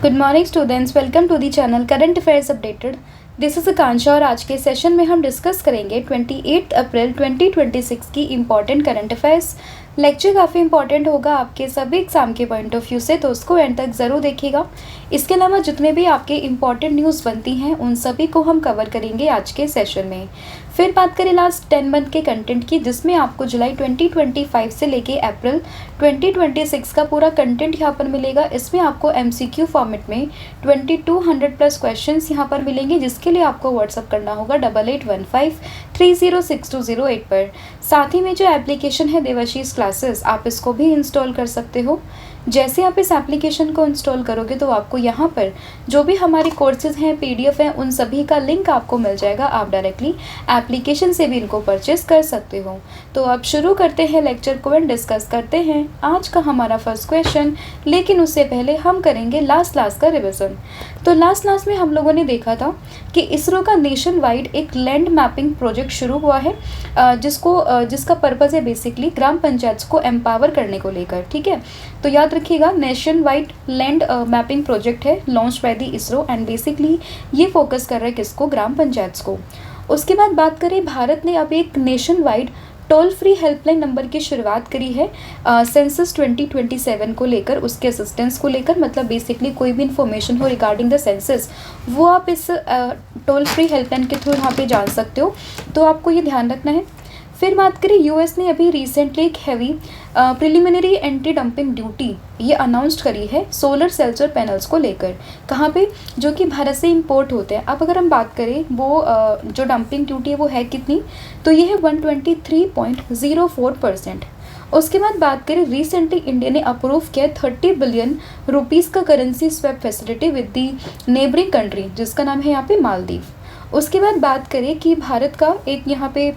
Good morning students, welcome to the channel current affairs updated. This is Akanksha और आज के session में हम डिस्कस करेंगे 28 अप्रैल 2026 की इम्पॉर्टेंट करंट अफेयर्स। लेक्चर काफ़ी इंपॉर्टेंट होगा आपके सभी एग्जाम के पॉइंट ऑफ व्यू से, तो उसको एंड तक ज़रूर देखिएगा। इसके अलावा जितने भी आपके इम्पॉर्टेंट न्यूज़ बनती हैं उन सभी को हम कवर करेंगे आज के सेशन में। फिर बात करें लास्ट 10 मंथ के कंटेंट की, जिसमें आपको जुलाई 2025 से लेके अप्रैल 2026 का पूरा कंटेंट यहाँ पर मिलेगा। इसमें आपको MCQ फॉर्मेट में 2200 प्लस क्वेश्चंस यहाँ पर मिलेंगे, जिसके लिए आपको व्हाट्सअप करना होगा 8815306208 पर। साथ ही में जो एप्लीकेशन है देवाशीष क्लासेस, आप इसको भी इंस्टॉल कर सकते हो। जैसे आप इस एप्लीकेशन को इंस्टॉल करोगे तो आपको यहाँ पर जो भी हमारे कोर्सेज हैं, PDF हैं, उन सभी का लिंक आपको मिल जाएगा। आप डायरेक्टली एप्लीकेशन से भी इनको परचेस कर सकते हो। तो अब शुरू करते हैं लेक्चर को एंड डिस्कस करते हैं आज का हमारा फर्स्ट क्वेश्चन। लेकिन उससे पहले हम करेंगे लास्ट का रिविज़न। तो लास्ट में हम लोगों ने देखा था कि इसरो का नेशन वाइड एक लैंड मैपिंग प्रोजेक्ट शुरू हुआ है, जिसका पर्पज़ है बेसिकली ग्राम पंचायत को एम्पावर करने को लेकर। ठीक है, तो याद रखिएगा nationwide land mapping project है launch by the ISRO, and basically ये फोकस कर रहा है किसको? ग्राम पंचायत को। उसके बाद बात करें, भारत ने अब एक nation wide toll free helpline number की शुरुआत करी है सेंसस 2027 को लेकर, उसके असिस्टेंस को लेकर। मतलब बेसिकली कोई भी इन्फॉर्मेशन हो रिगार्डिंग द सेंसस, वो आप इस टोल फ्री हेल्पलाइन के थ्रू यहाँ पे जान सकते हो, तो आपको ये ध्यान रखना है। फिर बात करें, US ने अभी रिसेंटली एक heavy preliminary anti dumping duty ये अनाउंस्ड करी है सोलर सेल्स और पैनल्स को लेकर। कहाँ पे? जो कि भारत से इंपोर्ट होते हैं। अब अगर हम बात करें वो जो डंपिंग ड्यूटी है वो है कितनी, तो ये है 123.04%। उसके बाद बात करें, रिसेंटली इंडिया ने अप्रूव किया 30 बिलियन रुपीज़ का currency swap facility with the neighbouring country, जिसका नाम है यहाँ पे मालदीव। उसके बाद बात करें कि भारत का एक यहाँ पे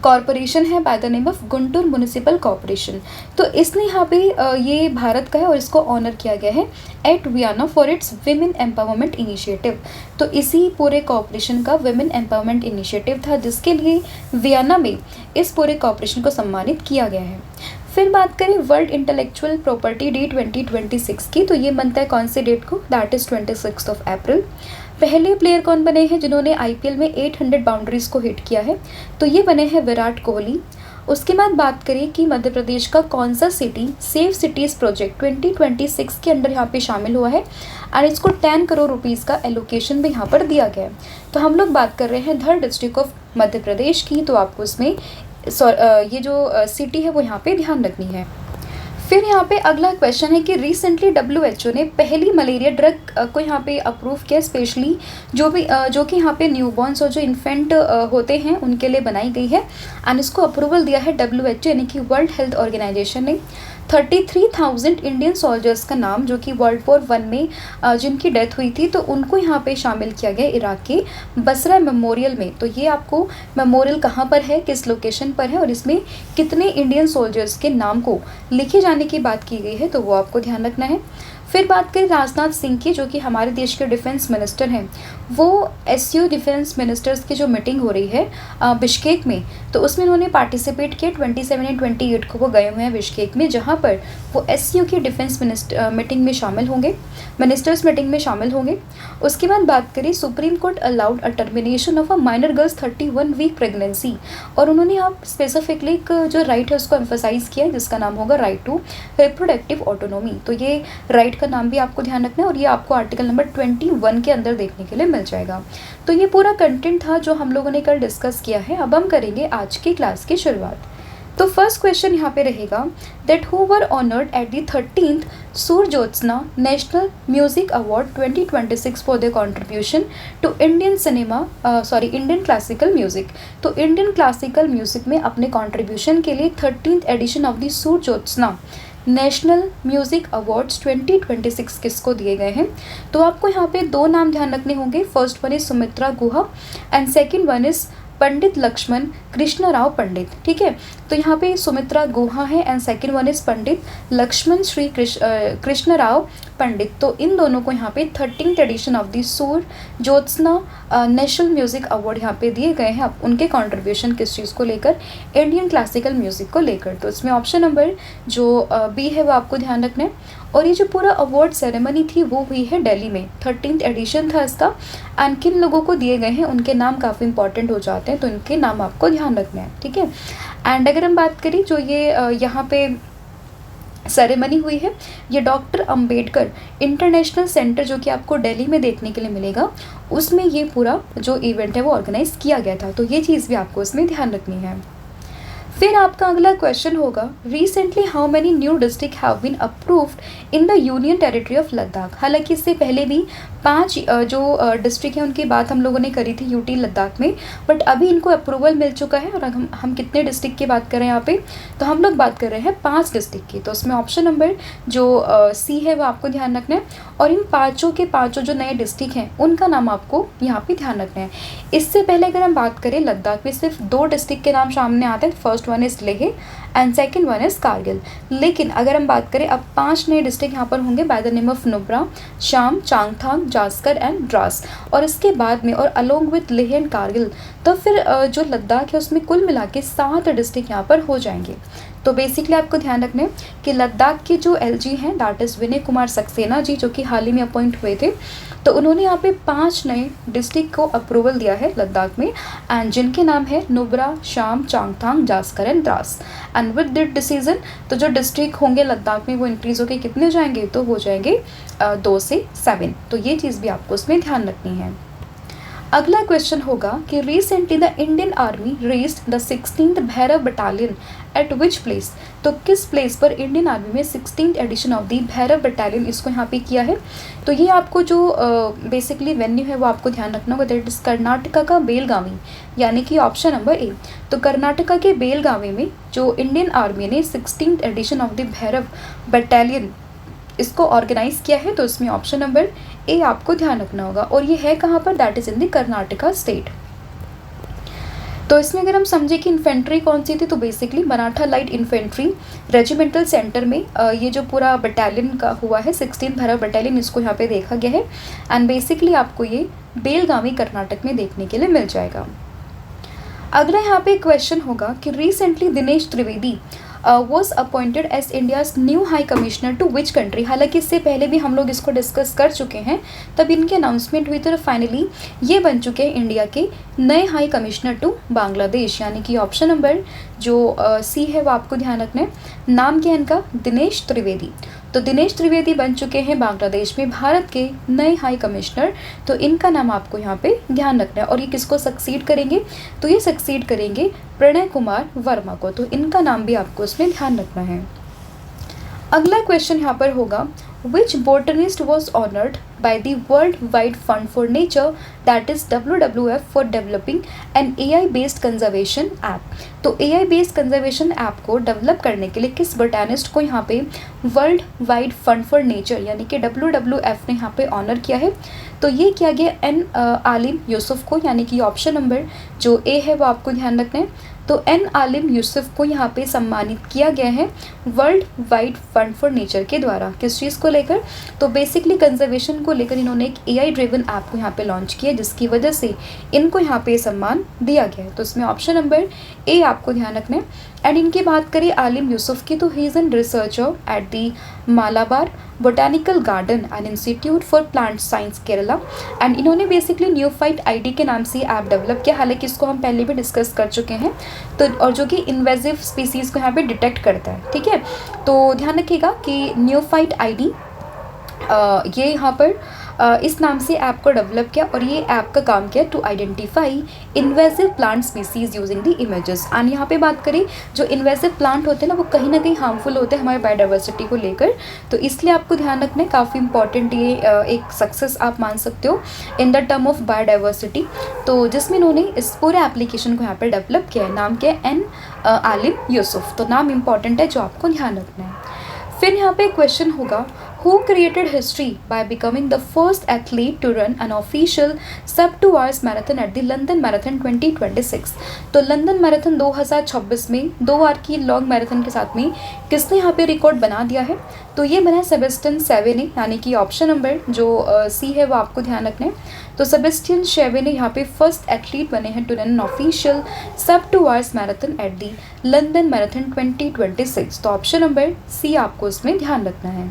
कॉरपोरेशन है by the name of Guntur municipal corporation. तो इसने यहाँ पे ये भारत का है और इसको ऑनर किया गया है eight Vienna for its women empowerment initiative. तो इसी पूरे कॉरपोरेशन का विमेन एम्पावरमेंट इनिशिएटिव था, जिसके लिए वियना में इस पूरे कॉरपोरेशन को सम्मानित किया गया है। फिर बात करें वर्ल्ड इंटेलेक्चुअल प्रॉपर्टी डे 2026 की, तो ये बनता है कौन से डेट को? दैट इज़ 26 अप्रैल। पहले प्लेयर कौन बने हैं जिन्होंने IPL में 800 बाउंड्रीज को हिट किया है? तो ये बने हैं विराट कोहली। उसके बाद बात करें कि मध्य प्रदेश का कौन सा सिटी सेफ सिटीज़ प्रोजेक्ट 2026 के अंदर यहाँ पे शामिल हुआ है, और इसको 10 करोड़ रुपीज़ का एलोकेशन भी यहाँ पर दिया गया है। तो हम लोग बात कर रहे हैं धर डिस्ट्रिक्ट ऑफ मध्य प्रदेश की, तो आपको इसमें ये जो सिटी है वो यहाँ पे ध्यान रखनी है। फिर यहाँ पे अगला क्वेश्चन है कि रिसेंटली WHO ने पहली मलेरिया ड्रग को यहाँ पे अप्रूव किया, स्पेशली जो कि यहाँ पे न्यूबॉर्न्स और जो इन्फेंट होते हैं उनके लिए बनाई गई है, एंड इसको अप्रूवल दिया है WHO यानी कि वर्ल्ड हेल्थ ऑर्गेनाइजेशन ने। 33,000 इंडियन सोल्जर्स का नाम, जो कि वर्ल्ड वॉर 1 में जिनकी डेथ हुई थी, तो उनको यहाँ पे शामिल किया गया इराक के बसरा मेमोरियल में। तो ये आपको मेमोरियल कहाँ पर है, किस लोकेशन पर है, और इसमें कितने इंडियन सोल्जर्स के नाम को लिखे जाने की बात की गई है, तो वो आपको ध्यान रखना है। फिर बात करें राजनाथ सिंह की, जो कि हमारे देश के डिफेंस मिनिस्टर हैं, वो SU डिफेंस मिनिस्टर्स की जो मीटिंग हो रही है बिश्केक में, तो उसमें उन्होंने पार्टिसिपेट किया। 27 और 28 को वो गए हुए हैं बिश्केक में, जहाँ पर वो SU की डिफेंस मीटिंग में शामिल होंगे, मिनिस्टर्स मीटिंग में शामिल होंगे। उसके बाद बात करें, Supreme Court allowed a termination of a minor girls 31 week pregnancy, और उन्होंने यहाँ स्पेसिफिकली एक जो राइट है उसको एम्फोसाइज किया है, जिसका नाम होगा राइट टू रिप्रोडक्टिव ऑटोनोमी। तो ये राइट का नाम भी आपको ध्यान रखना है, और ये आपको आर्टिकल नंबर 21 के अंदर देखने के लिए मिल जाएगा। तो ये पूरा कंटेंट था जो हम लोगों ने कल डिस्कस किया है। अब हम करेंगे आज की क्लास की शुरुआत। तो फर्स्ट क्वेश्चन यहाँ पे रहेगा that who were honoured at the 13th Surjyotsna national music award 2026 for the contribution to Indian classical music. तो इंडियन क्लासिकल म्यूजिक में अपने कंट्रीब्यूशन के लिए 13th edition of the Surjyotsna national music awards 2026 किसको दिए गए हैं? तो आपको यहाँ पे दो नाम ध्यान रखने होंगे। First one is Sumitra Guha and second one is Pandit Laxman Krishna Rao Pandit. ठीक है, तो यहाँ पे सुमित्रा गुहा है and second one is Pandit Laxman Shri Krishna Rao Pandit. तो इन दोनों को यहाँ पे 13th एडिशन ऑफ द सूर ज्योत्सना नेशनल म्यूजिक अवार्ड यहाँ पे दिए गए हैं। अब उनके कंट्रीब्यूशन किस चीज़ को लेकर? इंडियन क्लासिकल म्यूजिक को लेकर। तो इसमें ऑप्शन नंबर जो बी है वो आपको ध्यान रखना है। और ये जो पूरा अवार्ड सेरेमनी थी वो हुई है दिल्ली में, 13th एडिशन था इसका। एंड किन लोगों को दिए गए हैं उनके नाम काफ़ी इंपॉर्टेंट हो जाते हैं, तो इनके नाम आपको ध्यान रखना है, ठीक है। एंड अगर हम बात करें जो ये यहाँ पे सेरेमनी हुई है, ये डॉक्टर अंबेडकर इंटरनेशनल सेंटर जो कि आपको दिल्ली में देखने के लिए मिलेगा, उसमें ये पूरा जो इवेंट है वो ऑर्गेनाइज किया गया था, तो ये चीज़ भी आपको इसमें ध्यान रखनी है। फिर आपका अगला क्वेश्चन होगा, recently how many new district have been approved in the union territory of Ladakh. हालांकि इससे पहले भी 5 जो डिस्ट्रिक्ट हैं उनकी बात हम लोगों ने करी थी यूटी लद्दाख में, बट अभी इनको अप्रूवल मिल चुका है। और हम कितने डिस्ट्रिक्ट की बात कर रहे हैं यहाँ पे, तो हम लोग बात कर रहे हैं 5 डिस्ट्रिक्ट की। तो उसमें ऑप्शन नंबर जो सी है वो आपको ध्यान रखना है, और इन पाँचों के पाँचों जो नए डिस्ट्रिक्ट हैं उनका नाम आपको यहाँ पे ध्यान रखना है। इससे पहले अगर हम बात करें, लद्दाख में सिर्फ 2 डिस्ट्रिक्ट के नाम सामने आते हैं, first one is Leh and second one is Kargil. लेकिन अगर हम बात करें, अब 5 नए डिस्ट्रिक्ट यहाँ पर होंगे bye the name of Nubra, शाम, चांगथांग, जास्कर एंड द्रास, और इसके बाद में और along with Leh and Kargil, तो फिर जो लद्दाख है उसमें कुल मिला के 7 डिस्ट्रिक्ट यहाँ पर हो जाएंगे। तो बेसिकली आपको ध्यान रखना है कि लद्दाख के जो एलजी हैं दैट इज़ विनय कुमार सक्सेना जी, जो कि हाल ही में अपॉइंट हुए थे, तो उन्होंने यहाँ पे 5 नए डिस्ट्रिक्ट को अप्रूवल दिया है लद्दाख में, एंड जिनके नाम है नुब्रा, शाम, Changthang, Zanskar and Dras. And with this decision तो जो डिस्ट्रिक्ट होंगे लद्दाख में वो इंक्रीज होकर कितने हो जाएंगे, तो हो जाएंगे 2 से 7। तो ये चीज़ भी आपको उसमें ध्यान रखनी है। अगला क्वेश्चन होगा कि recently the Indian Army raised the 16th Bhairav battalion at which place. तो किस प्लेस पर इंडियन आर्मी में 16th edition of the Bhairav battalion इसको यहाँ पे किया है। तो ये आपको जो बेसिकली वेन्यू है वो आपको ध्यान रखना होगा, दैट इज़ कर्नाटका का बेलगावी, यानी कि ऑप्शन नंबर ए। तो कर्नाटका के बेलगावी में जो इंडियन आर्मी ने 16th edition of the Bhairav battalion इसको ऑर्गेनाइज किया है, तो इसमें ऑप्शन नंबर ए आपको ध्यान रखना होगा। और ये है कहाँ पर, that is in the Karnataka state. तो इसमें अगर हम समझे कि इन्फेंट्री कौन सी थी, तो basically Maratha light infantry regimental centre में ये जो पूरा बटालियन का हुआ है 16th भैरव बटालियन, इसको यहाँ पे देखा गया है। एंड बेसिकली आपको ये बेलगावी कर्नाटक में देखने के लिए मिल जाएगा। अगला यहाँ पे क्वेश्चन होगा कि recently Dinesh Trivedi was appointed as India's new high commissioner to which country. हालांकि इससे पहले भी हम लोग इसको डिस्कस कर चुके हैं, तब इनकी अनाउंसमेंट हुई, तो फाइनली ये बन चुके हैं इंडिया के नए हाई कमिश्नर टू बांग्लादेश, यानी कि ऑप्शन नंबर जो सी है वो आपको ध्यान रखना है। नाम क्या है इनका, दिनेश त्रिवेदी। तो दिनेश त्रिवेदी बन चुके हैं बांग्लादेश में भारत के नए हाई कमिश्नर, तो इनका नाम आपको यहाँ पे ध्यान रखना है। और ये किसको सक्सीड करेंगे, तो ये सक्सीड करेंगे प्रणय कुमार वर्मा को, तो इनका नाम भी आपको इसमें ध्यान रखना है। अगला क्वेश्चन यहाँ पर होगा, which botanist was honored by the World Wide Fund for Nature, that is WWF, for developing an AI based conservation app। तो AI based conservation app को डेवलप करने के लिए किस बोटानिस्ट को यहाँ पे world wide fund for nature यानी कि WWF ने यहाँ पे ऑनर किया है, तो ये किया गया एन आलिम यूसुफ को, यानी कि ऑप्शन नंबर जो ए है वो आपको ध्यान रखना है। तो एन आलिम यूसुफ को यहाँ पे सम्मानित किया गया है world wide fund for nature के द्वारा। किस चीज़ को लेकर, तो बेसिकली कंजर्वेशन को लेकर इन्होंने एक AI ड्रिवन ऐप को यहाँ पे लॉन्च किया, जिसकी वजह से इनको यहाँ पे सम्मान दिया गया है। तो इसमें ऑप्शन नंबर ए आपको ध्यान रखना है। एंड इनकी बात करें आलिम यूसुफ की, तो he is an researcher at the Malabar botanical garden and institute for plant science Kerala. And इन्होंने बेसिकली न्यूफाइट ID के नाम से ऐप डेवलप किया, हालांकि इसको हम पहले भी डिस्कस कर चुके हैं, तो और जो कि इन्वेजिव स्पीसीज़ को यहाँ पे डिटेक्ट करता है, ठीक है। तो ध्यान रखिएगा कि न्यूफाइट ID ये यहाँ पर इस नाम से ऐप को डेवलप किया, और ये ऐप का काम किया to identify invasive plant species using the images. And यहाँ पे बात करें, जो इन्वेसिव प्लांट होते हैं ना वो कहीं ना कहीं हार्मफुल होते हैं हमारे बायोडाइवर्सिटी को लेकर, तो इसलिए आपको ध्यान रखना है, काफ़ी इंपॉर्टेंट ये एक सक्सेस आप मान सकते हो in the term of biodiversity. तो जिसमें इन्होंने इस पूरे एप्लीकेशन को यहाँ पर डेवलप किया है, नाम क्या है, एन आलिम यूसुफ। तो नाम इंपॉर्टेंट है जो आपको ध्यान रखना है। फिर यहाँ पे क्वेश्चन होगा, who created history by becoming the first athlete to run an official sub 2 hours marathon at the London Marathon 2026। तो लंदन मैराथन 2026 में 2 आवर की लॉन्ग मैराथन के साथ में किसने यहाँ पे रिकॉर्ड बना दिया है, तो ये बना है सेबेस्टियन शेवे ने, यानी कि ऑप्शन नंबर जो सी है वो आपको ध्यान रखना है। तो सेबेस्टियन शेवे ने यहाँ पे फर्स्ट एथलीट बने हैं to run an official sub 2 hours marathon at the London marathon 2026। तो ऑप्शन नंबर सी आपको इसमें ध्यान रखना है।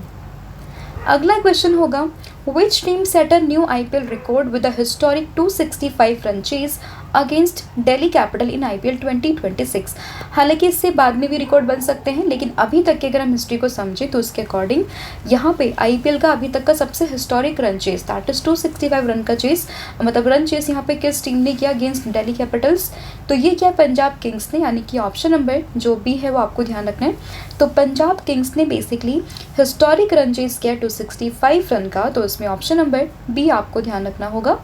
अगला क्वेश्चन होगा, which team set a new IPL record with a historic 265 run chase against Delhi capital in IPL 2026। हालांकि इससे बाद में भी रिकॉर्ड बन सकते हैं, लेकिन अभी तक की अगर हम हिस्ट्री को समझें तो उसके अकॉर्डिंग यहाँ पे IPL का अभी तक का सबसे historic run chase, that is 265 run का चेज, मतलब रन चेज यहाँ पे किस टीम ने किया अगेंस्ट दिल्ली कैपिटल्स, तो ये क्या पंजाब किंग्स ने, यानी कि ऑप्शन नंबर जो बी है वो आपको ध्यान रखना है। तो पंजाब किंग्स ने बेसिकली हिस्टोरिक रन चेज किया 265 रन का, तो इसमें ऑप्शन नंबर बी आपको ध्यान रखना होगा।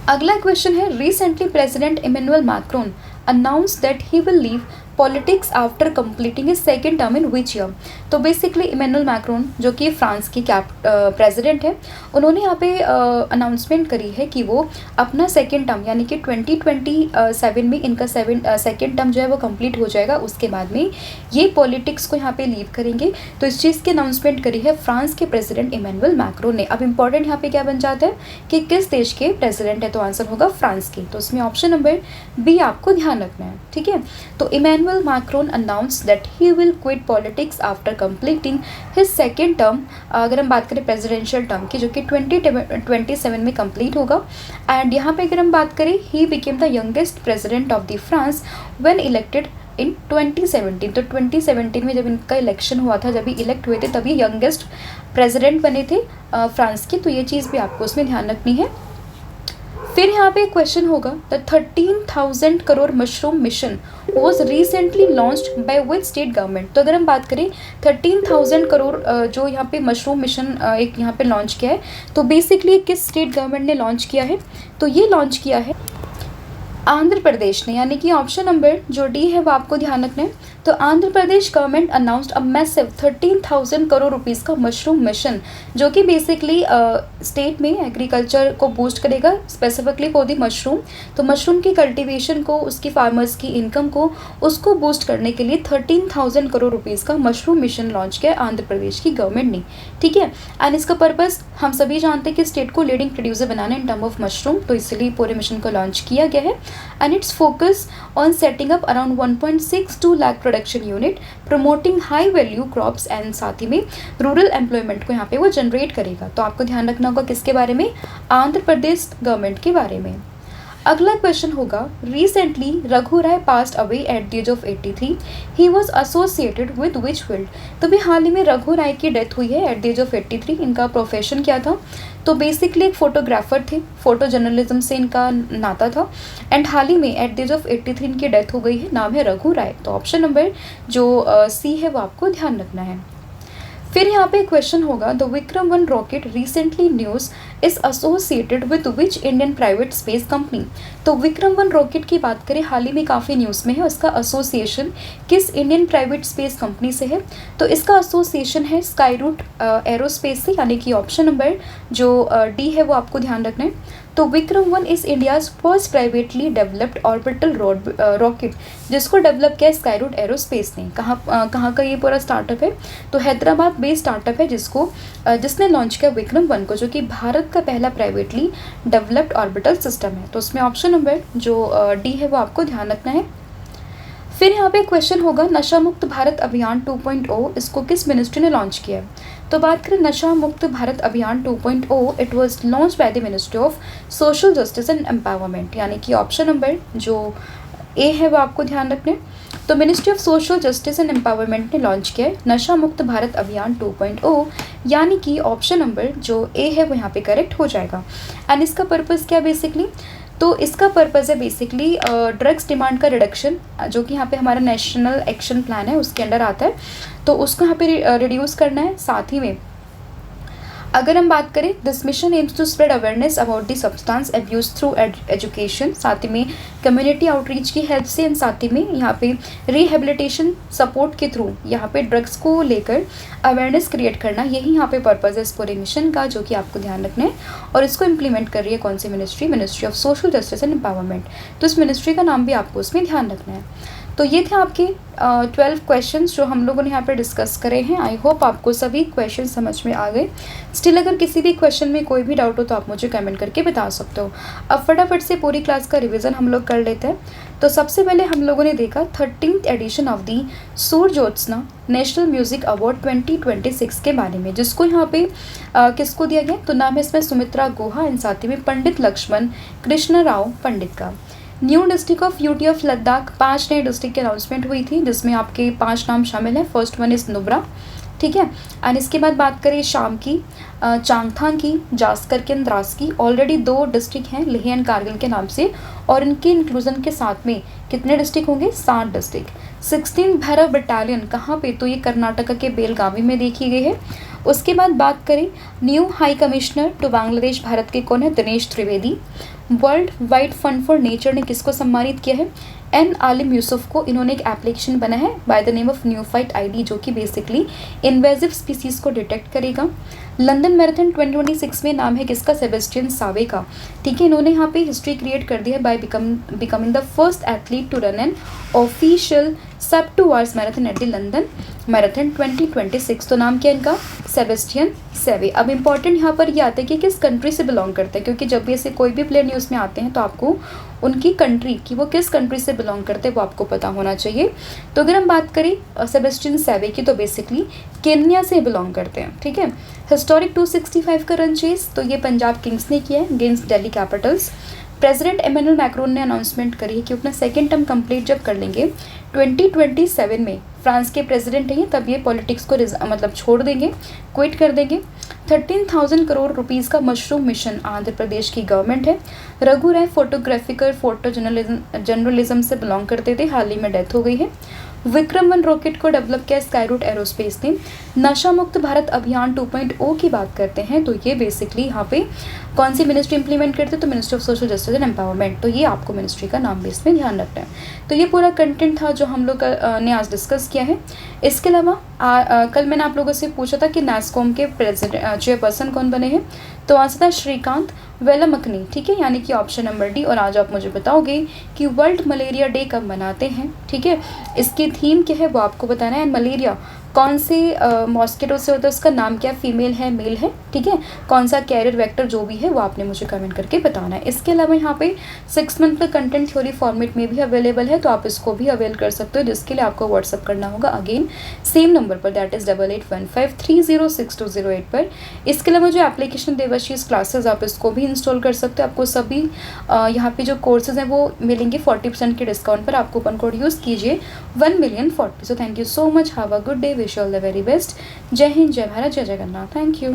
अगला क्वेश्चन है, recently president Emmanuel Macron announce that he will leave politics after completing his second term in which year. तो बेसिकली इमैनुअल मैक्रोन जो कि फ्रांस की प्रेसिडेंट है, उन्होंने यहाँ पे अनाउंसमेंट करी है कि वो अपना सेकंड टर्म यानी कि 2027 में इनका सेकंड टर्म जो है वो कंप्लीट हो जाएगा, उसके बाद में ये पॉलिटिक्स को यहाँ पे लीव करेंगे। तो इस चीज़ की अनाउंसमेंट करी है फ्रांस के प्रेसिडेंट इमैनुअल मैक्रोन ने। अब इंपॉर्टेंट यहाँ पे क्या बन जाता है कि किस देश के प्रेसिडेंट है, तो आंसर होगा फ्रांस के। तो उसमें ऑप्शन नंबर बी आपको ध्यान रखना है, ठीक है। तो Emmanuel Macron announced that he will quit politics after completing his second term, अगर हम बात करें प्रेसिडेंशियल टर्म की, जो कि 2027 में कंप्लीट होगा। एंड यहाँ पे अगर हम बात करें, he became the youngest president of the France when elected in 2017। तो 2017 में जब इनका इलेक्शन हुआ था, जब ये इलेक्ट हुए थे, तभी यंगेस्ट प्रेसिडेंट बने थे फ्रांस के। तो ये चीज़ भी आपको उसमें ध्यान रखनी है। फिर यहाँ पे क्वेश्चन होगा, the 13,000 crore mushroom mission was recently launched by which state government. तो अगर हम बात करें 13,000 करोड़ जो यहाँ पे मशरूम मिशन एक यहाँ पे लॉन्च किया है, तो बेसिकली किस स्टेट गवर्नमेंट ने लॉन्च किया है, तो ये लॉन्च किया है आंध्र प्रदेश ने, यानी कि ऑप्शन नंबर जो डी है वो आपको ध्यान रखना है। तो Andhra Pradesh government announced a massive 13,000 crore rupees का मशरूम मिशन, जो कि बेसिकली स्टेट में एग्रीकल्चर को बूस्ट करेगा, स्पेसिफिकली फॉर दी मशरूम। तो मशरूम की कल्टीवेशन को, उसकी फार्मर्स की इनकम को, उसको बूस्ट करने के लिए 13,000 करोड़ रुपीज़ का मशरूम मिशन लॉन्च किया आंध्र प्रदेश की गवर्नमेंट ने, ठीक है। एंड इसका पर्पज़ हम सभी जानते हैं कि स्टेट को leading producer banana in term of mushroom, तो इसलिए पूरे मिशन को लॉन्च किया गया है। And it's focus on setting up around 1.62 lakh production unit, promoting high value crops and साथ ही में रूरल एम्प्लॉयमेंट को यहाँ पे वो जनरेट करेगा। तो आपको ध्यान रखना होगा किसके बारे में, आंध्र प्रदेश गवर्नमेंट के बारे में। अगला क्वेश्चन होगा, recently Raghu Rai passed away at the age of 83, he was associated with which field. तो भी हाल ही में रघु राय की डेथ हुई है एट द एज ऑफ 83। इनका प्रोफेशन क्या था, तो बेसिकली एक फोटोग्राफर थे, फोटो जर्नलिज्म से इनका नाता था। एंड हाल ही में एट द एज ऑफ 83 इनकी डेथ हो गई है, नाम है रघु राय। तो ऑप्शन नंबर जो सी है वो आपको ध्यान रखना है। फिर यहाँ पे क्वेश्चन होगा, the Vikram 1 rocket recently news is associated with which Indian private space company. तो विक्रम 1 रॉकेट की बात करें, हाल ही में काफ़ी न्यूज़ में है, उसका एसोसिएशन किस इंडियन प्राइवेट स्पेस कंपनी से है, तो इसका एसोसिएशन है स्काईरूट एरोस्पेस से, यानी कि ऑप्शन नंबर जो डी है वो आपको ध्यान रखना है। तो Vikram 1 is India's first privately developed orbital rocket, जिसको डेवलप किया स्काईरूट एरोस्पेस ने। कहाँ का ये पूरा स्टार्टअप है, तो हैदराबाद बेस्ड स्टार्टअप है, जिसने लॉन्च किया विक्रम 1 को, जो कि भारत का पहला प्राइवेटली डेवलप्ड ऑर्बिटल सिस्टम है। तो उसमें ऑप्शन नंबर जो डी है वो आपको ध्यान रखना है। फिर यहाँ पे क्वेश्चन होगा, नशा मुक्त भारत अभियान 2.0 इसको किस मिनिस्ट्री ने लॉन्च किया है। तो बात करें नशा मुक्त भारत अभियान 2.0, it was launch by the ministry of social justice and empowerment, यानी कि ऑप्शन नंबर जो ए है वो आपको ध्यान रखना है। तो ministry of social justice and empowerment ने लॉन्च किया है नशा मुक्त भारत अभियान 2.0, यानी कि ऑप्शन नंबर जो ए है वो यहाँ पे करेक्ट हो जाएगा। एंड इसका पर्पज़ क्या बेसिकली, तो इसका पर्पज़ है बेसिकली ड्रग्स डिमांड का रिडक्शन, जो कि यहाँ पे हमारा नेशनल एक्शन प्लान है उसके अंडर आता है, तो उसको यहाँ पे रिड्यूस करना है। साथ ही में अगर हम बात करें, this mission aims to spread awareness about the substance abuse through education, साथ ही में कम्युनिटी आउटरीच की हेल्प से, साथ ही में यहाँ पे रिहेबिलिटेशन सपोर्ट के थ्रू यहाँ पे ड्रग्स को लेकर अवेयरनेस क्रिएट करना, यही यहाँ पे पर्पज़ है इस पूरे मिशन का, जो कि आपको ध्यान रखना है। और इसको इम्प्लीमेंट कर रही है कौन सी ministry, ministry of social justice and empowerment. तो इस मिनिस्ट्री का नाम भी आपको उसमें ध्यान रखना है। तो ये थे आपके 12 क्वेश्चंस जो हम लोगों ने यहाँ पर डिस्कस करे हैं। आई होप आपको सभी क्वेश्चन समझ में आ गए। स्टिल अगर किसी भी क्वेश्चन में कोई भी डाउट हो तो आप मुझे कमेंट करके बता सकते हो। अब फटाफट से पूरी क्लास का रिवीजन हम लोग कर लेते हैं। तो सबसे पहले हम लोगों ने देखा 13th एडिशन ऑफ दी सूर ज्योत्सना नेशनल म्यूज़िक अवार्ड 2026 के बारे में, जिसको यहाँ पे किसको दिया गया, तो नाम है इसमें सुमित्रा गुहा एंड साथ ही में पंडित लक्ष्मण कृष्ण राव पंडित का। New district of UT of Ladakh, 5 नए डिस्ट्रिक्ट की अनाउंसमेंट हुई थी जिसमें आपके 5 नाम शामिल हैं। फर्स्ट वन इज़ नुब्रा, ठीक है। एंड इसके बाद बात करें शाम की, चांगथांग की, जास्कर की, द्रास की। ऑलरेडी 2 डिस्ट्रिक्ट हैं लेह एंड कारगिल के नाम से, और इनके इंक्लूजन के साथ में कितने डिस्ट्रिक्ट होंगे, 7 डिस्ट्रिक्ट। 16 भैरव बटालियन कहाँ पे, तो ये कर्नाटका के बेलगावी में देखी गई है। उसके बाद बात करें new high commissioner to Bangladesh Bharat के कौन है, Dinesh Trivedi. World wide fund for nature ने किसको सम्मानित किया है, एन आलिम यूसुफ को। इन्होंने एक एप्लीकेशन बना है by the name of newfight ID, जो कि बेसिकली इन्वेजिव स्पीसीज को डिटेक्ट करेगा। लंदन मैराथन 2026 में नाम है किसका, सेबेस्टियन सावे का, ठीक है। इन्होंने यहाँ पे हिस्ट्री क्रिएट कर दी है by becoming the first athlete to run an official sub 2 hours marathon at the London marathon 2026। तो नाम क्या है इनका, सेबेस्टियन सेवे। अब इंपॉर्टेंट यहाँ पर ये आता है कि किस कंट्री से बिलोंग करते हैं, क्योंकि जब भी ऐसे कोई भी प्लेयर न्यूज़ में आते हैं तो आपको उनकी कंट्री कि वो किस कंट्री से बिलोंग करते हैं वो आपको पता होना चाहिए। तो अगर हम बात करें सेबेस्टियन सेवे की, तो बेसिकली केन्या से बिलोंग करते हैं, ठीक है। हिस्टोरिक 265 का रन चेस, तो ये पंजाब किंग्स ने किया है against Delhi Capitals. President Emmanuel Macron ने अनाउंसमेंट करी है कि अपना सेकेंड टर्म कंप्लीट जब कर लेंगे 2027 में, फ्रांस के प्रेसिडेंट हैं तब ये पॉलिटिक्स को मतलब छोड़ देंगे, क्विट कर देंगे। 13,000 करोड़ रुपीज़ का मशरूम मिशन आंध्र प्रदेश की गवर्नमेंट है। रघु राय फोटोग्राफिकर फोटो जर्नलिज्म से बिलोंग करते थे, हाल ही में डेथ हो गई है। विक्रम 1 रॉकेट को डेवलप किया स्काईरूट एरोस्पेस ने। नशा मुक्त भारत अभियान 2.0 की बात करते हैं तो ये बेसिकली यहाँ पे कौन सी मिनिस्ट्री इंप्लीमेंट करते हैं, तो ministry of social justice and empowerment. तो ये आपको मिनिस्ट्री का नाम भी इसमें ध्यान रखना है। तो ये पूरा कंटेंट था जो हम लोग ने आज डिस्कस किया है। इसके अलावा कल मैंने आप लोगों से पूछा था कि नैस्कॉम के चेयरपर्सन कौन बने हैं, तो आंसर था श्रीकांत वेलामकनी, ठीक है, यानी कि ऑप्शन नंबर डी। और आज आप मुझे बताओगे कि वर्ल्ड मलेरिया डे कब मनाते हैं, ठीक है। इसकी थीम क्या है वो आपको बताना है। मलेरिया कौन से मॉस्किटो से होता है, उसका नाम क्या, फीमेल है मेल है, ठीक है। कौन सा कैरियर वेक्टर जो भी है वो आपने मुझे कमेंट करके बताना है। इसके अलावा यहाँ पे 6 मंथ का कंटेंट थ्योरी फॉर्मेट में भी अवेलेबल है, तो आप इसको भी अवेल कर सकते हो, जिसके लिए आपको व्हाट्सअप करना होगा अगेन सेम नंबर पर, दैट इज़ 8815306208 पर। इसके अलावा जो एप्लीकेशन देवाशीष क्लासेस आप इसको भी इंस्टॉल कर सकते हो। आपको सभी यहाँ पे जो कोर्सेज हैं वो मिलेंगे 40% के डिस्काउंट पर। आप कूपन कोड यूज़ कीजिए 1,000,040। So thank you so much, have a good day, wish all the very best. जय हिंद, जय भारत, जय जगन्नाथ, थैंक यू।